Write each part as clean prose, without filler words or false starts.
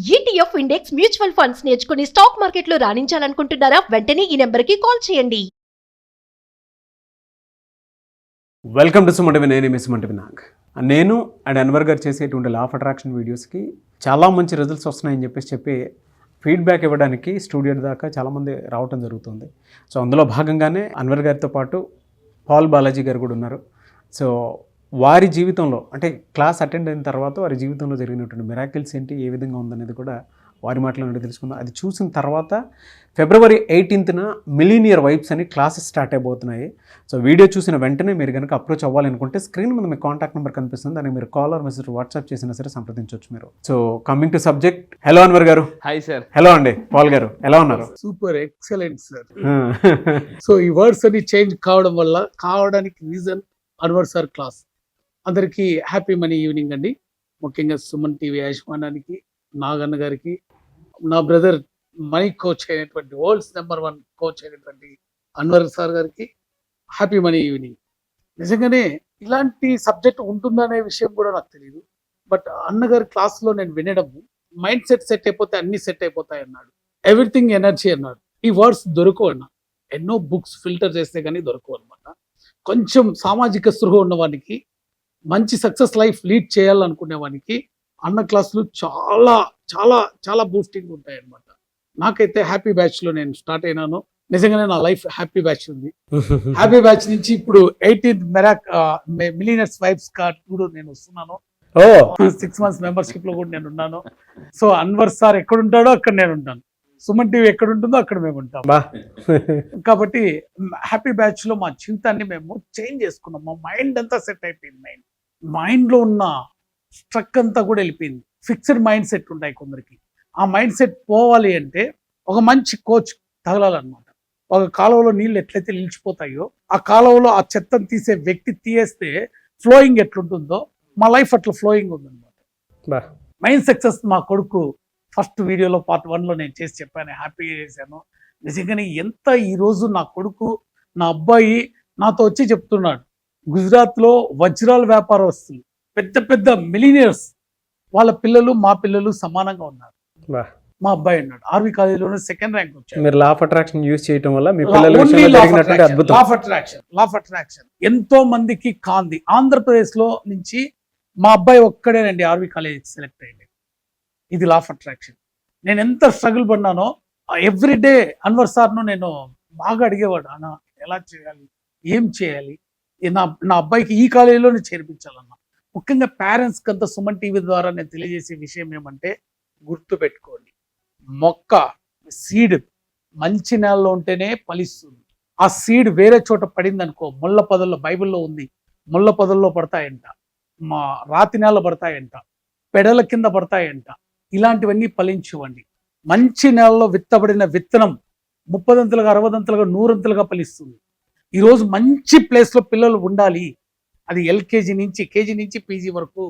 ETF index mutual funds నేర్చుకుని stock మార్కెట్లో రాణించాలనుకుంటున్నారా? వెంటనే ఈ నెంబర్కి కాల్ చేయండి. Welcome to Suman TV. నేను మీ సుమంటివి నాగ్. నేను అండ్ అన్వర్ గారు చేసేటువంటి లా ఆఫ్ అట్రాక్షన్ వీడియోస్కి చాలా మంచి రిజల్ట్స్ వస్తున్నాయని చెప్పి ఫీడ్బ్యాక్ ఇవ్వడానికి స్టూడియో దాకా చాలామంది రావటం జరుగుతుంది. సో అందులో భాగంగానే అన్వర్ గారితో పాటు పాల్ బాలాజీ గారు కూడా ఉన్నారు. సో వారి జీవితంలో అంటే క్లాస్ అటెండ్ అయిన తర్వాత వారి జీవితంలో జరిగినటువంటి మిరాకిల్స్ ఏంటి, ఏ విధంగా ఉందనేది కూడా వారి మాటలో తెలుసుకుందాం. అది చూసిన తర్వాత February 18th మిలీనియర్ వైబ్స్ అని క్లాసెస్ స్టార్ట్ అయిపోతున్నాయి. సో వీడియో చూసిన వెంటనే మీరు కనుక అప్రోచ్ అవ్వాలనుకుంటే స్క్రీన్ మీద మీ కాంటాక్ట్ నెంబర్ కనిపిస్తుంది. దానికి మీరు కాల్ ఆర్ మెసేజ్ వాట్సాప్ చేసినా సరే సంప్రదించవచ్చు మీరు. So coming to subject, hello Anwar గారు. Hi sir. హలో అండి పాల్ గారు, ఎలా ఉన్నారు? Super, excellent sir. సో ఈ వర్డ్స్ అన్ని చేంజ్ కావడానికి రీజన్ అన్వర్ సార్ క్లాస్. అందరికీ హ్యాపీ మనీ ఈవినింగ్ అండి. ముఖ్యంగా సుమన్ టీవీ యాజమాన్యానికి, నాగన్న గారికి, నా బ్రదర్ మనీ కోచ్ అయినటువంటి వరల్డ్స్ నెంబర్ 1 కోచ్ అయినటువంటి అన్వర్ సార్ గారికి హ్యాపీ మనీ ఈవినింగ్. నిజంగానే ఇలాంటి సబ్జెక్ట్ ఉంటుందనే విషయం కూడా నాకు తెలియదు. బట్ అన్నగారి క్లాస్లో నేను వినడం, మైండ్ సెట్ అయిపోతే అన్ని సెట్ అయిపోతాయి అన్నాడు. ఎవ్రీథింగ్ ఎనర్జీ అన్నాడు. ఈ వర్డ్స్ దొరకవు అన్న. ఎన్నో బుక్స్ ఫిల్టర్ చేస్తే కానీ దొరకవు అనమాట. కొంచెం సామాజిక స్పృహ ఉన్నవానికి, మంచి సక్సెస్ లైఫ్ లీడ్ చేయాలనుకునే వానికి అన్న క్లాసులు చాలా చాలా చాలా బూస్టింగ్ ఉంటాయి అన్నమాట. నాకైతే హ్యాపీ బ్యాచ్ లో నేను స్టార్ట్ అయినాను. నిజంగానే నా లైఫ్ హ్యాపీ బ్యాచ్ ఉంది. హ్యాపీ బ్యాచ్ నుంచి ఇప్పుడు 18th మిలీనియర్స్ వైబ్స్ టూర్ నేను వస్తున్నాను. 6 months మెంబర్షిప్ లో కూడా నేను ఉన్నాను. సో అన్వర్ సార్ ఎక్కడ ఉంటాడో అక్కడ నేను ఉంటాను. సుమన్ టీవీ ఎక్కడ ఉంటుందో అక్కడ మేము ఉంటాం. కాబట్టి హ్యాపీ బ్యాచ్ లో మా జీవితాన్ని మేము చేంజ్ చేసుకున్నాం. మా మైండ్ అంతా సెట్ అయిపోయింది. మైండ్ లో ఉన్న స్ట్రక్ అంతా కూడా వెళ్ళిపోయింది. ఫిక్స్డ్ మైండ్ సెట్ ఉంటాయి కొందరికి. ఆ మైండ్ సెట్ పోవాలి అంటే ఒక మంచి కోచ్ తగలాలన్నమాట. ఒక కాలువలో నీళ్ళు ఎట్లయితే నిలిచిపోతాయో, ఆ కాలువలో ఆ చెత్తను తీసే వ్యక్తి తీయేస్తే ఫ్లోయింగ్ ఎట్లుంటుందో మా లైఫ్ అట్లా ఫ్లోయింగ్ ఉందన్నమాట. మైండ్ సక్సెస్ మా కొడుకు ఫస్ట్ వీడియోలో Part 1 నేను చేసి చెప్పాను, హ్యాపీగా చేశాను. నిజంగానే ఎంత ఈరోజు నా కొడుకు, నా అబ్బాయి నాతో వచ్చి చెప్తున్నాడు, గుజరాత్లో వజ్రాల వ్యాపారస్తులు, పెద్ద పెద్ద మిలీనియర్స్, వాళ్ళ పిల్లలు మా పిల్లలు సమానంగా ఉన్నారు. మా అబ్బాయి అన్నాడు ఆర్వి కాలేజీలోనే 2nd ర్యాంక్ వచ్చాడు. మీరు లా ఆఫ్ అట్రాక్షన్ యూజ్ చేయడం వల్ల మీ పిల్లల విషయంలో జరిగినటువంటి అద్భుతం. లా ఆఫ్ అట్రాక్షన్ ఎంతో మందికి కాంది. ఆంధ్రప్రదేశ్ లో నుంచి మా అబ్బాయి ఒక్కడేనండి ఆర్వి కాలేజీ సెలెక్ట్ అయ్యింది. ఇది లా ఆఫ్ అట్రాక్షన్. నేను ఎంత స్ట్రగుల్ పడినానో ఎవ్రీడే అన్వర్ సార్ను నేను బాగా అడిగేవాడు, అన్న ఎలా చేయాలి, ఏం చేయాలి, నా అబ్బాయికి ఈ కాలేజీలోనే చేర్పించాలన్న. ముఖ్యంగా పేరెంట్స్కి అంతా సుమన్ టీవీ ద్వారా నేను తెలియజేసే విషయం ఏమంటే, గుర్తు పెట్టుకోండి, మొక్క సీడ్ మంచి నేలలో ఉంటేనే ఫలిస్తుంది. ఆ సీడ్ వేరే చోట పడింది అనుకో, ముళ్ళ పొదల్లో, బైబిల్లో ఉంది, ముళ్ళ పొదల్లో పడతాయంట, మా రాతి నేల పడతాయంట, పెడల కింద పడతాయంట. ఇలాంటివన్నీ ఫలించవండి. మంచి నేలలో విత్తబడిన విత్తనం 30 60 100 ఫలిస్తుంది. ఈరోజు మంచి ప్లేస్లో పిల్లలు ఉండాలి. అది LKG నుంచి KG నుంచి PG వరకు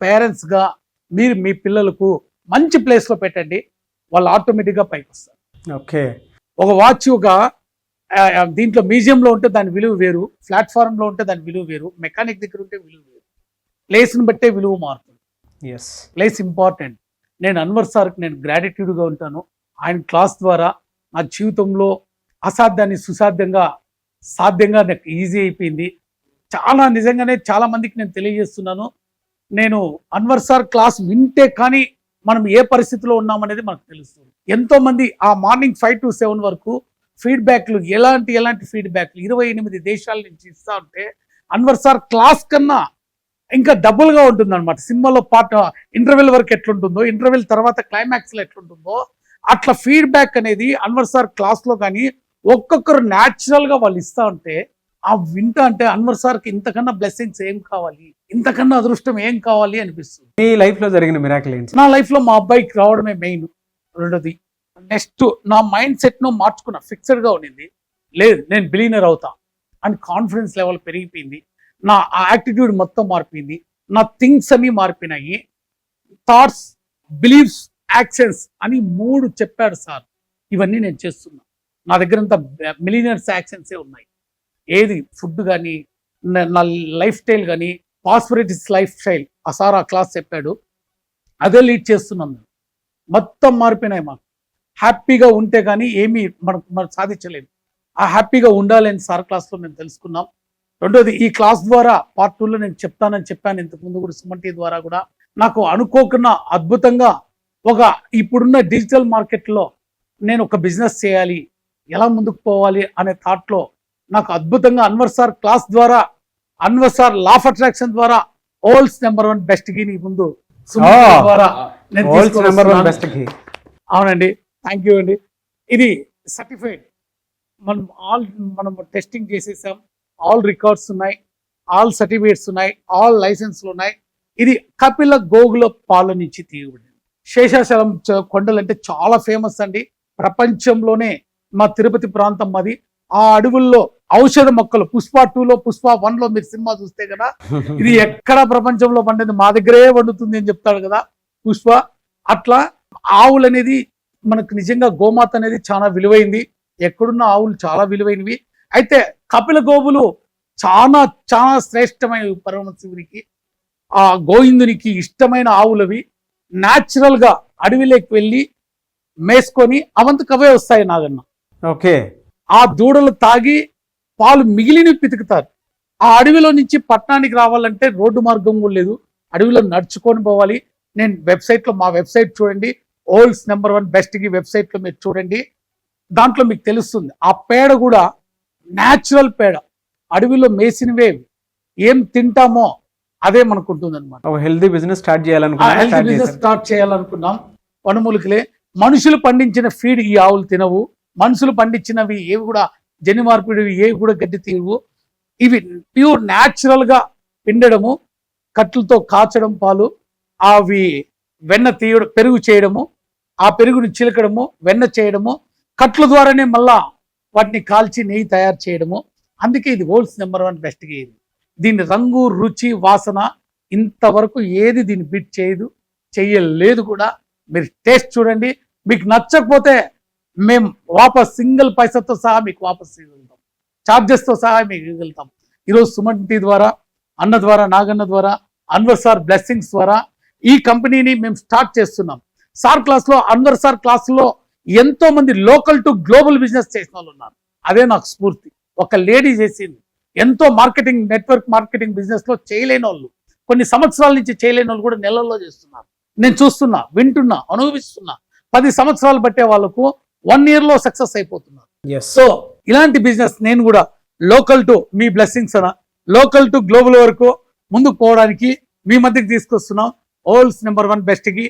పేరెంట్స్గా మీరు మీ పిల్లలకు మంచి ప్లేస్లో పెట్టండి, వాళ్ళు ఆటోమేటిక్గా పైకి వస్తారు. ఓకే, ఒక వాచ్ ఒక దీంట్లో మ్యూజియంలో ఉంటే దాని విలువ వేరు, ప్లాట్ఫామ్లో ఉంటే దాని విలువ వేరు, మెకానిక్ దగ్గర ఉంటే విలువ వేరు. ప్లేస్ని బట్టే విలువ మారుతుంది. Place important. నేను అన్వర్ సార్కి నేను గ్రాటిట్యూడ్గా ఉంటాను. ఆయన క్లాస్ ద్వారా నా జీవితంలో అసాధ్యాన్ని సాధ్యంగా నాకు ఈజీ అయిపోయింది. చాలా నిజంగానే చాలా మందికి నేను తెలియజేస్తున్నాను, నేను అన్వర్ సార్ క్లాస్ వింటే కానీ మనం ఏ పరిస్థితిలో ఉన్నామనేది మనకు తెలుస్తుంది. ఎంతో మంది ఆ మార్నింగ్ 5 to 7 వరకు ఫీడ్బ్యాక్లు, ఎలాంటి ఫీడ్బ్యాక్లు 28 దేశాల నుంచి ఇస్తా ఉంటే, అన్వర్ సార్ క్లాస్ కన్నా ఇంకా డబుల్గా ఉంటుంది అనమాట. సినిమాలో ఇంటర్వెల్ వరకు ఎట్లుంటుందో, ఇంటర్వెల్ తర్వాత క్లైమాక్స్లో ఎట్లుంటుందో, అట్లా ఫీడ్బ్యాక్ అనేది అన్వర్ సార్ క్లాస్లో కానీ ఒక్కొక్కరు న్యాచురల్గా వాళ్ళు ఇస్తా ఉంటే, ఆ వింటా అంటే అన్వర్ సార్కి ఇంతకన్నా బ్లెస్సింగ్స్ ఏం కావాలి, ఇంతకన్నా అదృష్టం ఏం కావాలి అనిపిస్తుంది. మీ లైఫ్లో జరిగిన మిరాకిల్ ఏంటి? నా లైఫ్లో మా అబ్బాయికి రావడమే మెయిన్. రెండోది, నెక్స్ట్ నా మైండ్ సెట్ను మార్చుకున్నా. ఫిక్స్డ్గా ఉండింది, లేదు నేను బిలీనర్ అవుతా అని కాన్ఫిడెన్స్ లెవెల్ పెరిగిపోయింది. నా యాటిట్యూడ్ మొత్తం మారిపోయింది. నా థింగ్స్ అన్ని మారిపోయినాయి. థాట్స్, బిలీఫ్స్, యాక్షన్స్ అని 3 చెప్పాడు సార్. ఇవన్నీ నేను చేస్తున్నా. నా దగ్గర అంతా మిలీనియర్స్ యాక్షన్సే ఉన్నాయి. ఏది ఫుడ్ కానీ, నా లైఫ్ స్టైల్ కానీ, పాస్పరిటీస్ లైఫ్ స్టైల్ ఆ సార్ ఆ క్లాస్ చెప్పాడు, అదే లీడ్ చేస్తున్నాను. మొత్తం మారిపోయినాయి. మాకు హ్యాపీగా ఉంటే కానీ ఏమీ మనం సాధించలేము. ఆ హ్యాపీగా ఉండాలి అని సార్ క్లాస్లో మేము తెలుసుకున్నాం. రెండోది, ఈ క్లాస్ ద్వారా పార్ట్ 2లో నేను చెప్తానని చెప్పాను ఇంతకుముందు కూడా, సుమన్ టీవీ ద్వారా కూడా నాకు అనుకోకుండా అద్భుతంగా ఇప్పుడున్న డిజిటల్ మార్కెట్లో నేను ఒక బిజినెస్ చేయాలి, ఎలా ముందుకు పోవాలి అనే థాట్లో నాకు అద్భుతంగా అన్వర్ సార్ క్లాస్ ద్వారా, Anwar sir law of attraction ద్వారా ఓల్డ్స్ నెంబర్ 1 బెస్ట్ కి ముందు సుమన్ టీవీ ద్వారా నేను తీసుకొస్తున్నాను. అవునండి, థ్యాంక్ యూ అండి. ఇది సర్టిఫైడ్, మనం టెస్టింగ్ చేసేసాం, ఆల్ రికార్డ్స్ ఉన్నాయి, ఆల్ సర్టిఫికేట్స్ ఉన్నాయి, ఆల్ లైసెన్స్లు ఉన్నాయి. ఇది కపిల గోగుల పాల నుంచి తీయబడింది. శేషాచలం కొండలు అంటే చాలా ఫేమస్ అండి ప్రపంచంలోనే. మా తిరుపతి ప్రాంతం మాది. ఆ అడవుల్లో ఔషధ మొక్కలు పుష్ప 2లో పుష్ప 1లో మీరు సినిమా చూస్తే కదా, ఇది ఎక్కడ ప్రపంచంలో పండేది మా దగ్గరే వండుతుంది అని చెప్తాడు కదా పుష్ప. అట్లా ఆవులు అనేది మనకు నిజంగా గోమాత అనేది చాలా విలువైంది. ఎక్కడున్న ఆవులు చాలా విలువైనవి. అయితే కపిల గోవులు చాలా చాలా శ్రేష్టమైన పరమశివునికి, ఆ గోవిందునికి ఇష్టమైన ఆవులవి. న్యాచురల్ గా అడవిలోకి వెళ్ళి మేసుకొని అవంతకవే వస్తాయి నాగన్న. ఓకే. ఆ దూడలు తాగి పాలు మిగిలిన పితుకుతారు. ఆ అడవిలో నుంచి పట్టణానికి రావాలంటే రోడ్డు మార్గం కూడా లేదు, అడవిలో నడుచుకొని పోవాలి. నేను వెబ్సైట్లో, మా వెబ్సైట్ చూడండి, ఓల్డ్స్ నెంబర్ 1 బెస్ట్ కి వెబ్సైట్లో మీరు చూడండి, దాంట్లో మీకు తెలుస్తుంది. ఆ పేడ కూడా న్యాచురల్ పేడ, అడవిలో మేసినవే. ఏం తింటామో అదే మనకు ఉంటుంది అనమాట. హెల్తీ బిజినెస్ స్టార్ట్ చేయాలనుకున్నాం. వనమూలికలే. మనుషులు పండించిన ఫీడ్ ఈ ఆవులు తినవు. మనుషులు పండించినవి ఏవి కూడా జన్యు మార్పిడివి ఏవి కూడా గడ్డి తీయవు. ఇవి ప్యూర్ న్యాచురల్ గా పిండడము, కట్లతో కాచడం పాలు, అవి వెన్న తీయడం, పెరుగు చేయడము, ఆ పెరుగుని చిలకడము, వెన్న చేయడము, కట్ల ద్వారానే మళ్ళా వాటిని కాల్చి నెయ్యి తయారు చేయడము. అందుకే ఇది ఓల్డ్స్ నెంబర్ 1 బెస్ట్ గా. దీని రంగు, రుచి, వాసన ఇంతవరకు ఏది దీన్ని బీట్ చేయలేదు కూడా. మీరు టేస్ట్ చూడండి, మీకు నచ్చకపోతే మేము వాపస్ సింగిల్ పైసాతో సహా మీకు వాపస్ ఇవ్వగలుగుతాం, ఛార్జెస్తో సహా మీకు ఇవ్వగలుగుతాం. ఈరోజు సుమన్ టీ ద్వారా, అన్న ద్వారా, నాగన్న ద్వారా, అన్వర్ సార్ బ్లెస్సింగ్స్ ద్వారా ఈ కంపెనీని మేము స్టార్ట్ చేస్తున్నాం. సార్ క్లాస్లో, అన్వర్ సార్ క్లాసులో ఎంతో మంది లోకల్ టు గ్లోబల్ బిజినెస్ చేసిన వాళ్ళు ఉన్నారు. అదే నాకు స్ఫూర్తి. ఒక లేడీ చేసింది, ఎంతో మార్కెటింగ్, నెట్వర్క్ మార్కెటింగ్ బిజినెస్ లో చేయలేని వాళ్ళు, కొన్ని సంవత్సరాల నుంచి చేయలేని వాళ్ళు కూడా నెలల్లో చేస్తున్నారు. నేను చూస్తున్నా, వింటున్నా, అనుభవిస్తున్నా. 10 సంవత్సరాలు పట్టే వాళ్ళకు 1 year లో సక్సెస్ అయిపోతున్నారు. సో ఇలాంటి బిజినెస్ నేను కూడా లోకల్ టు, మీ బ్లెస్సింగ్స్ అన, లోకల్ టు గ్లోబల్ వరకు ముందుకు పోవడానికి మీ మధ్యకి తీసుకొస్తున్నాం. ఓల్డ్స్ నెంబర్ 1 బెస్ట్ కి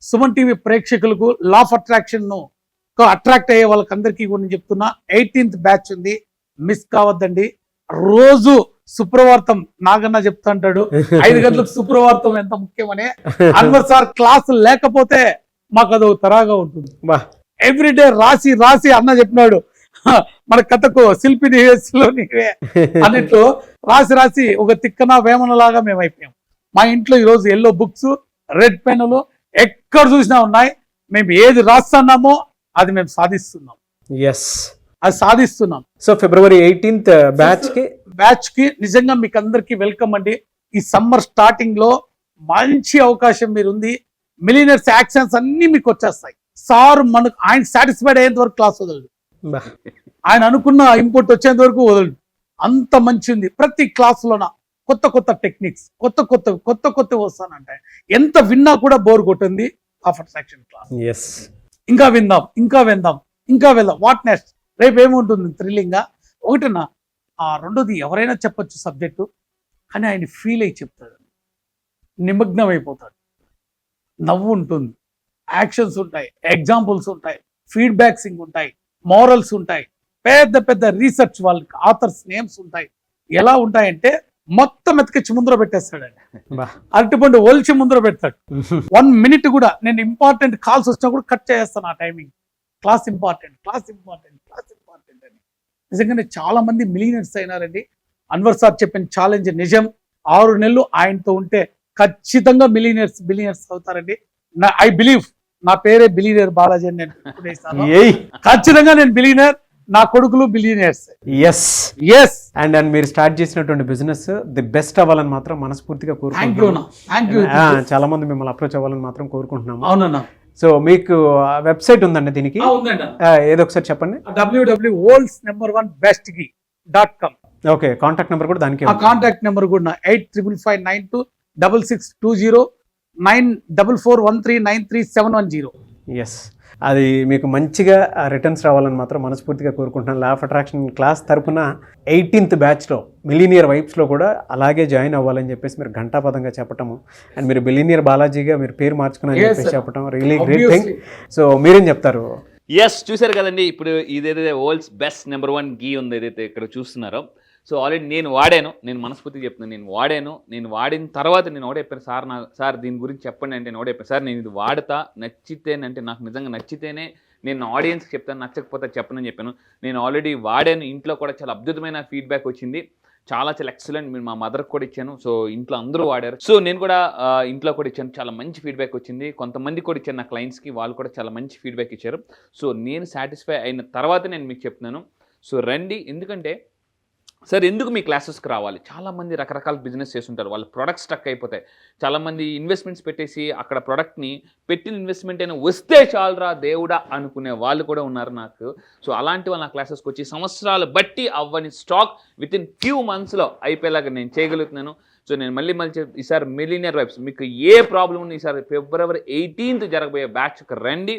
సుమన్ టీవీ ప్రేక్షకులకు లా ఆఫ్ అట్రాక్షన్ ను అట్రాక్ట్ అయ్యే వాళ్ళకందరికీ కూడా నేను చెప్తున్నా, 18th బ్యాచ్ ఉంది, మిస్ కావద్దండి. రోజు సుప్రవార్తం నాగన్న చెప్తాంటాడు, 5 గంటలకు సుప్రవార్తం ఎంత ముఖ్యమని. అన్వర్ సార్ క్లాస్ లేకపోతే మాకు అదో తరాగా ఉంటుంది. ఎవ్రీడే రాసి రాసి అన్న చెప్పినాడు, మన కథకు శిల్పి లో నీవే అన్నట్లు రాసి రాసి ఒక తిక్కన వేమన లాగా మేము అయిపోయాం. మా ఇంట్లో ఈరోజు ఎల్లో బుక్స్, రెడ్ పెన్నులు ఎక్కడ చూసినా ఉన్నాయి. మేము ఏది రాస్తున్నామో అది మేము సాధిస్తున్నాం. అది సాధిస్తున్నాం. సో February 18th బ్యాచ్ కి నిజంగా మీకు అందరికి వెల్కమ్ అండి. ఈ సమ్మర్ స్టార్టింగ్ లో మంచి అవకాశం మీరు ఉంది. మిలియనర్స్ యాక్షన్స్ అన్ని మీకు వచ్చేస్తాయి. సార్ మనకు ఆయన సాటిస్ఫైడ్ అయ్యేంత వరకు క్లాస్ వదలడు, ఆయన అనుకున్న ఇంపుట్ వచ్చేంత వరకు వదలడు. అంత మంచి ఉంది. ప్రతి క్లాస్ లోన కొత్త కొత్త టెక్నిక్స్, కొత్త కొత్త వస్తానంటే ఎంత విన్నా కూడా బోర్ కొట్టింది. ఆఫ్ అట్రాక్షన్ క్లాస్ ఇంకా విందాం. వాట్ నెక్స్ట్, రేపు ఏముంటుంది థ్రిల్లింగ్ గా. ఒకటినా రెండోది, ఎవరైనా చెప్పొచ్చు సబ్జెక్టు, కానీ ఆయన ఫీల్ అయ్యి చెప్తాడు, నిమగ్నం అయిపోతాడు. నవ్వు ఉంటుంది, యాక్షన్స్ ఉంటాయి, ఎగ్జాంపుల్స్ ఉంటాయి, ఫీడ్బ్యాక్సింగ్ ఉంటాయి, మోరల్స్ ఉంటాయి, పెద్ద పెద్ద రీసెర్చ్ వాళ్ళకి ఆథర్స్ నేమ్స్ ఉంటాయి. ఎలా ఉంటాయంటే మొత్తం ఎత్తుకొచ్చి ముందర పెట్టేస్తాడండి. అరటిపండు ఒలిచి ముందర పెడతాడు. 1 minute కూడా నేను ఇంపార్టెంట్ కాల్స్ వచ్చినా కూడా కట్ చేస్తాను ఆ టైమింగ్. క్లాస్ ఇంపార్టెంట్ అని. నిజంగానే చాలా మంది మిలియనర్స్ అయినారండి. అన్వర్ సార్ చెప్పిన ఛాలెంజ్ నిజం. 6 నెలలు ఆయనతో ఉంటే ఖచ్చితంగా బిలియనర్స్ అవుతారండి. ఐ బిలీవ్, నా పేరే బిలియనర్ బాలాజీ అని నేను ఖచ్చితంగా నేను బిలియనర్, నా కొడుకులు బిలియనర్స్. ఎస్ అండ్ మీరు స్టార్ట్ చేసినటువంటి బిజినెస్ ది బెస్ట్ అవ్వాలని మాత్రం మనస్ఫూర్తిగా కోరుకుంటున్నాను. చాలా మంది మిమ్మల్ని అప్రోచ్ అవ్వాలని మాత్రం కోరుకుంటున్నాము. అవునన్నా. సో మీకు వెబ్సైట్ ఉందండి దీనికి ఉందండి ఏదో ఒకసారి చెప్పండి. www.worldsnumber1bestghee.com. ఓకే, కాంటాక్ట్ నెంబర్ కూడా దానికి ఆ కాంటాక్ట్ నెంబర్ కూడా 8555926620 94413937110. ఎస్, అది మీకు మంచిగా రిటర్న్స్ రావాలని మాత్రం మనస్ఫూర్తిగా కోరుకుంటున్నాను. లా ఆఫ్ అట్రాక్షన్ క్లాస్ తరపున 18th బ్యాచ్లో మిలీనియర్ వైబ్స్లో కూడా అలాగే జాయిన్ అవ్వాలని చెప్పేసి మీరు ఘంటాపదంగా చెప్పటము, అండ్ మీరు బిలీనియర్ బాలాజీగా మీరు పేరు మార్చుకుని చెప్పేసి చెప్పటం రియలీ గ్రేట్ థింగ్. సో మీరేం చెప్తారు? ఎస్, చూసారు కదండి, ఇప్పుడు ఇదైతే వరల్డ్స్ బెస్ట్ నెంబర్ 1 గీ ఉంది ఏదైతే ఇక్కడ చూస్తున్నారో. సో ఆల్రెడీ నేను వాడాను, నేను మనస్ఫూర్తిగా చెప్తున్నాను, నేను వాడిన తర్వాత నేను ఒకటే చెప్పాను, సార్ దీని గురించి చెప్పండి అంటే నేను ఒకటే చెప్పాను, సార్ నేను ఇది వాడతా, నచ్చితేనంటే నాకు నిజంగా నచ్చితేనే నేను ఆడియన్స్కి చెప్తాను, నచ్చకపోతే చెప్పనని చెప్పాను. నేను ఆల్రెడీ వాడాను, ఇంట్లో కూడా చాలా అద్భుతమైన ఫీడ్బ్యాక్ వచ్చింది, చాలా ఎక్సలెంట్. నేను మా మదర్కి కూడా ఇచ్చాను, సో ఇంట్లో అందరూ వాడారు. సో నేను కూడా ఇంట్లో కూడా ఇచ్చాను, చాలా మంచి ఫీడ్బ్యాక్ వచ్చింది. కొంతమంది కూడా ఇచ్చాను నా క్లయింట్స్కి, వాళ్ళు కూడా చాలా మంచి ఫీడ్బ్యాక్ ఇచ్చారు. సో నేను సాటిస్ఫై అయిన తర్వాత నేను మీకు చెప్తున్నాను, సో రండి. ఎందుకంటే సార్ ఎందుకు మీ క్లాసెస్కి రావాలి? చాలామంది రకరకాల బిజినెస్ చేస్తుంటారు, వాళ్ళ ప్రొడక్ట్స్ స్టక్ అయిపోతాయి. చాలామంది ఇన్వెస్ట్మెంట్స్ పెట్టేసి అక్కడ ప్రొడక్ట్ని పెట్టిన ఇన్వెస్ట్మెంట్ అయినా వస్తే చాలరా దేవుడా అనుకునే వాళ్ళు కూడా ఉన్నారు నాకు. సో అలాంటి వాళ్ళు నా క్లాసెస్కి వచ్చి సంవత్సరాలు బట్టి అవ్వని స్టాక్ వితిన్ ఫ్యూ మంత్స్లో అయిపోయేలాగా నేను చేయగలుగుతున్నాను. సో నేను మళ్ళీ ఈసారి మిలీనియర్ వైబ్స్ మీకు ఏ ప్రాబ్లం ఉంది, ఈసారి February 18th జరగబోయే బ్యాచ్కి రండి.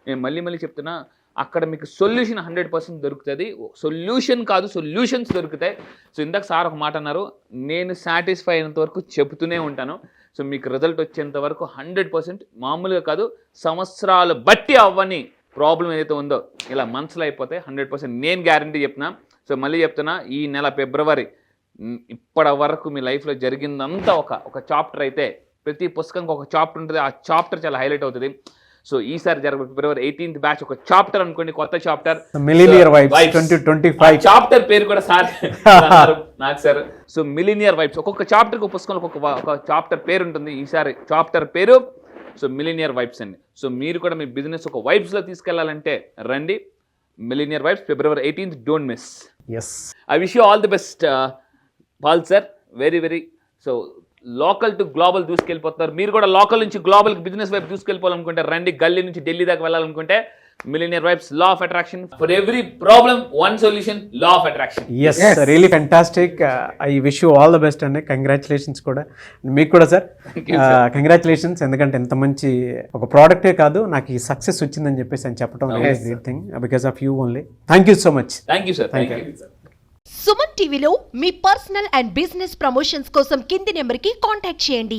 నేను మళ్ళీ చెప్తున్నా, అక్కడ మీకు సొల్యూషన్ 100% దొరుకుతుంది. సొల్యూషన్ కాదు, సొల్యూషన్స్ దొరుకుతాయి. సో ఇందాక సార్ ఒక మాట అన్నారు, నేను సాటిస్ఫై అయినంత వరకు చెబుతూనే ఉంటాను. సో మీకు రిజల్ట్ వచ్చేంత వరకు 100%, మామూలుగా కాదు, సంవత్సరాలు బట్టి అవ్వని ప్రాబ్లం ఏదైతే ఉందో ఇలా మంత్స్లో అయిపోతే 100% నేను గ్యారంటీ చెప్తున్నా. సో మళ్ళీ చెప్తున్నా, ఈ నెల ఫిబ్రవరి ఇప్పటి వరకు మీ లైఫ్లో జరిగిందంతా ఒక చాప్టర్ అయితే, ప్రతి పుస్తకంకి ఒక చాప్టర్ ఉంటుంది, ఆ చాప్టర్ చాలా హైలైట్ అవుతుంది. సో ఈసారి జరగబోయే February 18th బ్యాచ్ ఒక చాప్టర్ అనుకోండి, కొత్త చాప్టర్ మిలీనియర్ వైబ్స్ 2025. చాప్టర్ పేరు కూడా సార్ నాకు సార్. సో మిలీనియర్ వైబ్స్, ఒక్కొక్క చాప్టర్కి ఒక పుస్తకంలో ఒక చాప్టర్ పేరు ఉంటుంది. ఈసారి చాప్టర్ పేరు సో మిలీనియర్ వైబ్స్ అండి. సో మీరు కూడా మీ బిజినెస్ ఒక వైబ్స్లో తీసుకెళ్లాలంటే రండి, millionaire vibes February 18th, don't miss. Yes, I wish you all the best Paul sir. Very so local to global దూసుకెళ్ళిపోతున్నారు. మీరు కూడా లోకల్ నుంచి గ్లోబల్ బిజినెస్ వైపు దూసుకెళ్ళిపోవాలనుకుంటే రండి. గల్లీ నుంచి ఢిల్లీ దాకా వెళ్ళాలనుకుంటే millionaire vibes, law of attraction. For every problem one solution, law of attraction. Yes, really fantastic. I wish you all the best అండి. కంగ్రాచులేషన్స్ కూడా మీకు కూడా సార్, కంగ్రాచులేషన్స్. ఎందుకంటే ఎంత మంచి ఒక ప్రోడక్టే కాదు, నాకు ఈ సక్సెస్ వచ్చిందని చెప్పేసి అని చెప్పడం really great thing because of you only. Thank you so much. Thank you sir. Suman టీవీలో మీ పర్సనల్ అండ్ బిజినెస్ ప్రమోషన్స్ కోసం కింది నెంబర్కి కాంటాక్ట్ చేయండి.